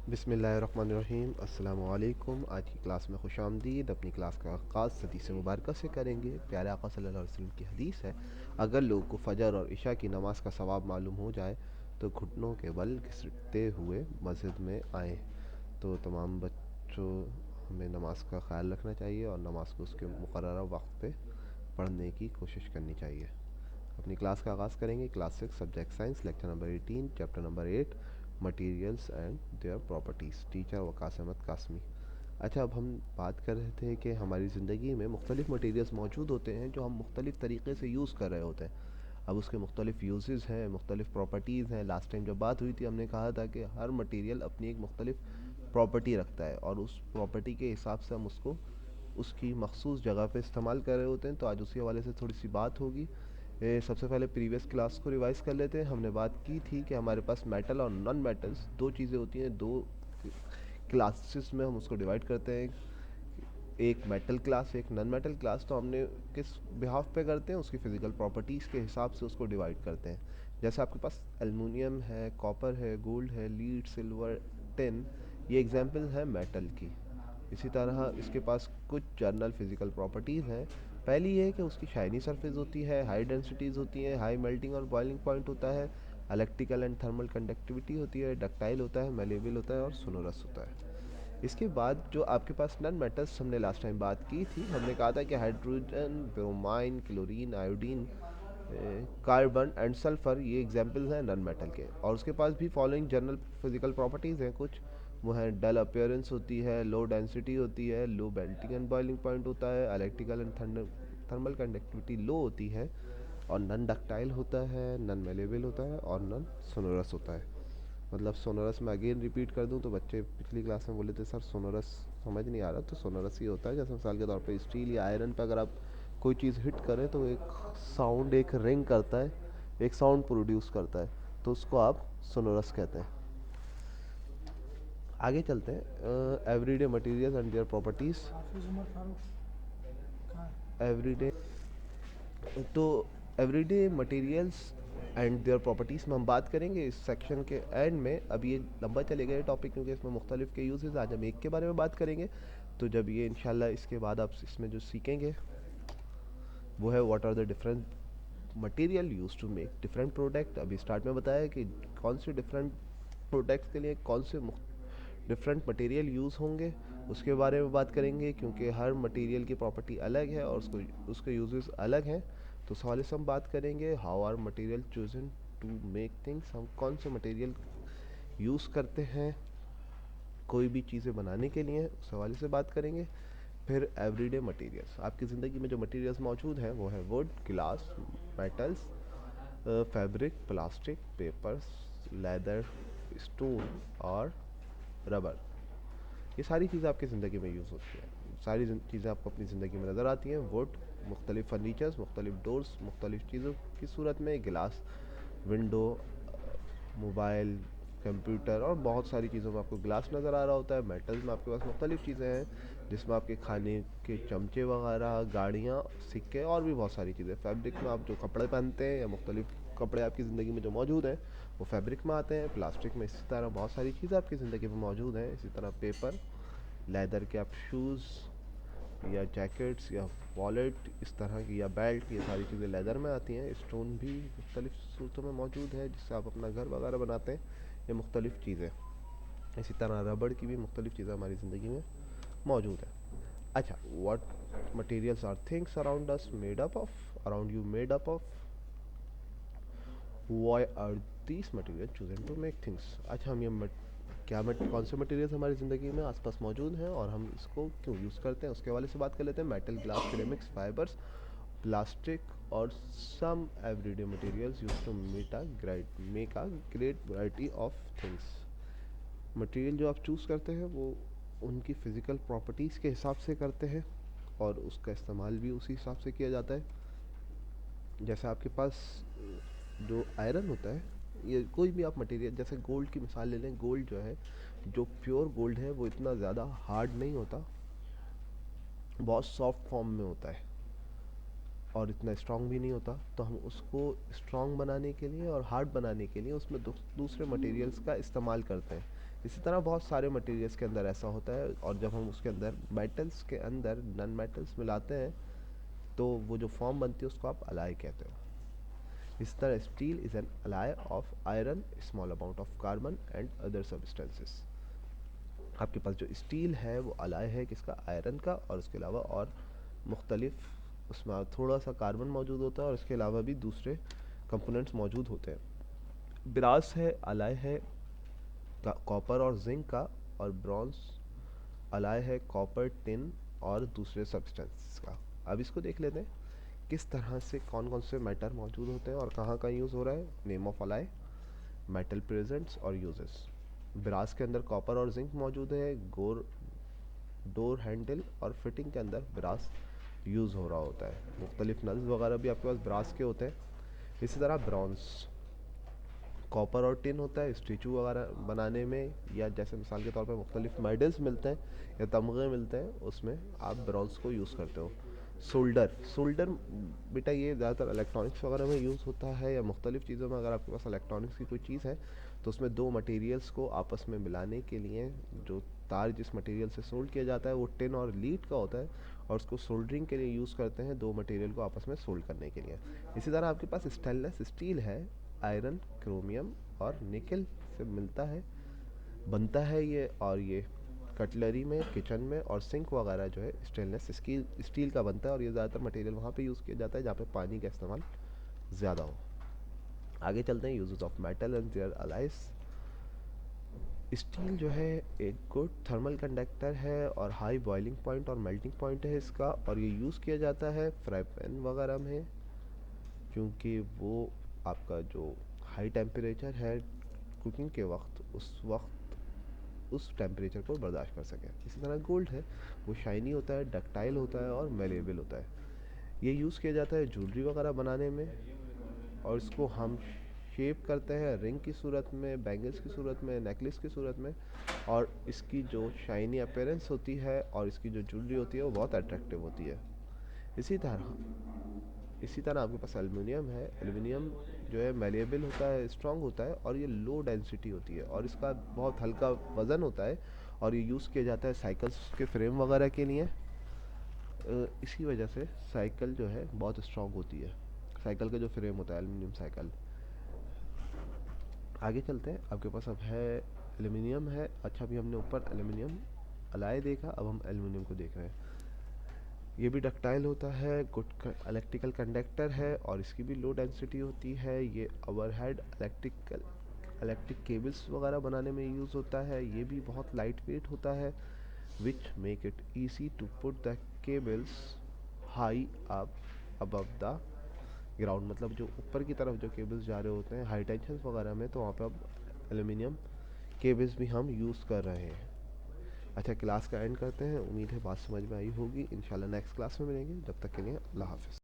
बिस्मिल्लाहिर्रहमानिर्रहीम। अस्सलामु अलैकुम। आज की क्लास में खुशामदीद। अपनी क्लास का आगाज़ हदीस मुबारक से करेंगे। प्यारे आका सल्लल्लाहु अलैहि वसल्लम की हदीस है, अगर लोगों को फ़जर और इशा की नमाज का सवाब मालूम हो जाए तो घुटनों के बल घिसटते हुए मस्जिद में आएँ। तो तमाम बच्चों, हमें नमाज का ख्याल रखना चाहिए और नमाज को उसके मुकर्ररा वक्त पे पढ़ने की कोशिश करनी चाहिए। अपनी क्लास का आगाज़ करेंगे। Class 6 subject science, lecture number 18, chapter number 8, materials and their properties. Teacher Waqas Ahmed Qasmi. अच्छा, अब हम बात कर रहे थे कि हमारी ज़िंदगी में मुख्तलिफ़ मटेरियल्स मौजूद होते हैं जो हम मुख्तलिफ़ तरीक़े से यूज़ कर रहे होते हैं। अब उसके मुख्तलिफ़ यूजेस हैं, मुख्तलिफ़ प्रॉपर्टीज़ हैं। लास्ट टाइम जब बात हुई थी हमने कहा था कि हर मटेरियल अपनी एक मुख्तलिफ़ प्रॉपर्टी रखता है और उस प्रॉपर्टी के हिसाब से हम उसको उसकी मखसूस जगह पे इस्तेमाल कर रहे होते हैं। तो आज उसी हवाले से थोड़ी सी बात होगी। सबसे पहले प्रीवियस क्लास को रिवाइज़ कर लेते हैं। हमने बात की थी कि हमारे पास मेटल और नॉन मेटल्स दो चीज़ें होती हैं, दो क्लासेस में हम उसको डिवाइड करते हैं, एक मेटल क्लास, एक नॉन मेटल क्लास। तो हमने किस बिहाफ पे करते हैं, उसकी फ़िज़िकल प्रॉपर्टीज़ के हिसाब से उसको डिवाइड करते हैं। जैसे आपके पास एलुमिनियम है, कॉपर है, गोल्ड है, लीड, सिल्वर, टिन, ये एग्जांपल है मेटल की। इसी तरह इसके पास कुछ जर्नल फिज़िकल प्रॉपर्टीज़ हैं। पहली ये है कि उसकी शाइनी सरफेस होती है, हाई डेंसिटीज़ होती हैं, हाई मेल्टिंग और बॉइलिंग पॉइंट होता है, इलेक्ट्रिकल एंड थर्मल कंडक्टिविटी होती है, डक्टाइल होता है, मेलेबल होता है और सोनोरस होता है। इसके बाद जो आपके पास नॉन मेटल्स, हमने लास्ट टाइम बात की थी, हमने कहा था कि hydrogen, bromine, chlorine, iodine, carbon and sulphur, ये एग्जाम्पल्स हैं नॉन मेटल के। और उसके पास भी फॉलोइंग जनरल फिजिकल प्रॉपर्टीज़ हैं कुछ। वो हैं डल अपीयरेंस होती है, लो डेंसिटी होती है, low melting and boiling point होता है, इलेक्ट्रिकल एंड थर्मल कंडक्टिविटी लो होती है, और नॉन डक्टाइल होता है, नॉन मेलेबल होता है और नॉन सोनोरस होता है। मतलब सोनोरस में अगेन रिपीट कर दूं तो बच्चे पिछली क्लास में बोले थे सर सोनोरस समझ नहीं आ रहा, तो सोनोरस ही होता है जैसे मिसाल के तौर पे स्टील या आयरन पे अगर आप कोई चीज़ हिट करें तो एक साउंड, एक रिंग करता है, एक साउंड प्रोड्यूस करता है, तो उसको आप सोनोरस कहते हैं। आगे चलते हैं। Everyday materials and their properties. Everyday, तो everyday materials and their properties में हम बात करेंगे इस सेक्शन के एंड में। अब ये लंबा चलेगा ये टॉपिक क्योंकि इसमें मुख्तलिफ के यूजेस, आज हम एक के बारे में बात करेंगे। तो जब ये इंशाल्लाह इसके बाद आप इसमें जो सीखेंगे वो है what are the different material use to make different product. अभी स्टार्ट में बताया कि कौन से डिफरेंट प्रोडक्ट्स के लिए कौन से डिफरेंट मटेरियल यूज़ होंगे, उसके बारे में बात करेंगे क्योंकि हर मटेरियल की प्रॉपर्टी अलग है और उसको उसके यूजेस अलग हैं। तो उस हवाले से हम बात करेंगे how are material chosen to make things. हम कौन से मटेरियल यूज़ करते हैं कोई भी चीज़ें बनाने के लिए, उस हवाले से बात करेंगे। फिर एवरीडे मटेरियल्स, आपकी ज़िंदगी में जो मटेरियल्स मौजूद हैं वो है would, glass, metals, fabric, plastic, papers, leather, stone और रबर। ये सारी चीज़ें आपकी ज़िंदगी में यूज़ होती हैं, सारी चीज़ें आपको अपनी ज़िंदगी में नज़र आती हैं। वुड मुख्तलिफ़ फर्नीचर्स, मुख्तलिफ़ डोर्स, मुख्तलिफ़ चीज़ों की सूरत में, गिलास, विंडो, मोबाइल, कंप्यूटर और बहुत सारी चीज़ों में आपको ग्लास नज़र आ रहा होता है। मेटल्स में आपके पास मुख्तलिफ़ चीज़ें हैं जिसमें आपके खाने के चमचे वगैरह, गाड़ियाँ, सिक्के और भी बहुत सारी चीज़ें। फैब्रिक में आप जो कपड़े पहनते हैं या मुख्तलिफ़ कपड़े आपकी ज़िंदगी में जो मौजूद हैं वो फैब्रिक में आते हैं। प्लास्टिक में इसी तरह बहुत सारी चीज़ें आपकी ज़िंदगी में मौजूद हैं। इसी तरह पेपर, लेदर के आप शूज़ या जैकेट्स या वॉलेट इस तरह की, या बेल्ट, ये सारी चीज़ें लेदर में आती हैं। स्टोन भी मुख्तलिफ़ सूरतों में मौजूद है जिससे आप अपना घर वगैरह बनाते हैं, ये मुख्तलिफ़ चीज़ें। इसी तरह रबड़ की भी मुख्तलिफ़ चीज़ें हमारी ज़िंदगी में मौजूद है। अच्छा, what materials are things around us made up of, around you made up of, why are these material chosen to make things. अच्छा, हम ये क्या कौन से मटेरियल्स हमारी ज़िंदगी में आसपास मौजूद हैं और हम इसको क्यों यूज़ करते हैं उसके हवाले से बात कर लेते हैं। Metal, glass, ceramics, fibres, plastic और some everyday materials use to make a great variety of things. Material जो आप चूज़ करते हैं वो उनकी फ़िज़िकल प्रॉपर्टीज़ के हिसाब से करते हैं और उसका इस्तेमाल भी उसी हिसाब से किया जाता है। जैसे आपके पास जो आयरन होता है, ये कोई भी आप मटेरियल, जैसे गोल्ड की मिसाल ले लें। गोल्ड जो है, जो प्योर गोल्ड है वो इतना ज़्यादा हार्ड नहीं होता, बहुत सॉफ्ट फॉर्म में होता है और इतना स्ट्रांग भी नहीं होता। तो हम उसको स्ट्रांग बनाने के लिए और हार्ड बनाने के लिए उसमें दूसरे मटेरियल्स का इस्तेमाल करते हैं। इसी तरह बहुत सारे मटेरियल्स के अंदर ऐसा होता है, और जब हम उसके अंदर मेटल्स के अंदर नॉन मेटल्स मिलाते हैं तो वो जो फॉर्म बनती है उसको आप अलाय कहते हो। इस तरह steel is an ally of iron, small amount of carbon and other substances. आपके पास जो स्टील है वो अलाय है किसका, आयरन का, और उसके अलावा और मुख्तलिफ उसमें थोड़ा सा कार्बन मौजूद होता है और इसके अलावा भी दूसरे कंपोनेंट्स मौजूद होते हैं। ब्रास है, अलाय है कॉपर और जिंक का, और ब्रॉन्ज अलाय है कॉपर, टिन और दूसरे सब्सटेंसेस का। अब इसको देख लेते हैं किस तरह से कौन कौन से मेटल मौजूद होते हैं और कहाँ का यूज़ हो रहा है। Name of ally, metal presents और यूजेस। ब्रास के अंदर कॉपर और जिंक मौजूद है, गोर डोर हैंडल और फिटिंग के अंदर ब्रास यूज़ हो रहा होता है। मुख्तलिफ नल्स वगैरह भी आपके पास ब्रास के होते हैं। इसी तरह ब्रॉन्ज, कॉपर और टिन होता है स्टेचू वगैरह बनाने में, या जैसे मिसाल के तौर पे मुख्तलिफ मेडल्स मिलते हैं या तमगे मिलते हैं, उसमें आप ब्रॉन्ज को यूज़ करते हो। सोल्डर, सोल्डर बेटा ये ज़्यादातर इलेक्ट्रॉनिक्स वगैरह में यूज़ होता है, या मुख्तलिफ चीज़ों में अगर आपके पास इलेक्ट्रॉनिक्स की कोई चीज़ है तो उसमें दो मटेरियल्स को आपस में मिलाने के लिए जो तार जिस मटेरियल से सोल्ड किया जाता है वो टिन और लीड का होता है, और उसको सोल्डरिंग के लिए यूज़ करते हैं दो मटेरियल को आपस में सोल्ड करने के लिए। इसी तरह आपके पास स्टेनलेस स्टील है, आयरन, क्रोमियम और निकल से मिलता है, बनता है ये, और ये कटलरी में, किचन में और सिंक वगैरह जो है स्टेनलेस स्टील का बनता है, और ये ज़्यादातर मटेरियल वहाँ पे यूज़ किया जाता है जहाँ पे पानी का इस्तेमाल ज़्यादा हो। आगे चलते हैं, uses of metal and their alloys. Steel जो है एक गुड थर्मल कंडक्टर है और हाई बॉइलिंग पॉइंट और मेल्टिंग पॉइंट है इसका, और ये यूज़ किया जाता है फ्राई पैन वगैरह में, क्योंकि वो आपका जो हाई टेम्परेचर है कुकिंग के वक्त, उस वक्त उस टेम्परेचर को बर्दाश्त कर सके। इसी तरह गोल्ड है, वो शाइनी होता है, डक्टाइल होता है और मेलेबल होता है। ये यूज़ किया जाता है ज्वेलरी वगैरह बनाने में, और इसको हम शेप करते हैं रिंग की सूरत में, बैंगल्स की सूरत में, नेकलेस की सूरत में, और इसकी जो शाइनी अपीयरेंस होती है और इसकी जो ज्वेलरी होती है वो बहुत अट्रैक्टिव होती है। इसी तरह आपके पास एल्युमिनियम है। एल्युमिनियम जो है मेलेबल होता है, स्ट्रांग होता है, और ये लो डेंसिटी होती है और इसका बहुत हल्का वज़न होता है, और ये यूज़ किया जाता है साइकिल्स के फ्रेम वगैरह के लिए। इसी वजह से साइकिल जो है बहुत स्ट्रांग होती है, साइकिल का जो फ्रेम होता है एल्युमिनियम साइकिल। आगे चलते हैं, आपके पास अब है एल्युमिनियम है। अच्छा, अभी हमने ऊपर एल्युमिनियम अलाय देखा, अब हम एल्युमिनियम को देख रहे हैं। ये भी डक्टाइल होता है, गुड इलेक्ट्रिकल कंडक्टर है, और इसकी भी लो डेंसिटी होती है। ये ओवरहेड इलेक्ट्रिक केबल्स वगैरह बनाने में यूज़ होता है। ये भी बहुत लाइट वेट होता है, which make it easy to put the cables high up above the ground. मतलब जो ऊपर की तरफ जो केबल्स जा रहे होते हैं हाई टेंशन वगैरह में, तो वहाँ पे अब एल्युमिनियम केबल्स भी हम यूज़ कर रहे हैं। अच्छा, क्लास का एंड करते हैं। उम्मीद है बात समझ में आई होगी। इंशाल्लाह नेक्स्ट क्लास में मिलेंगे, जब तक के लिए अल्लाह हाफ़िज़।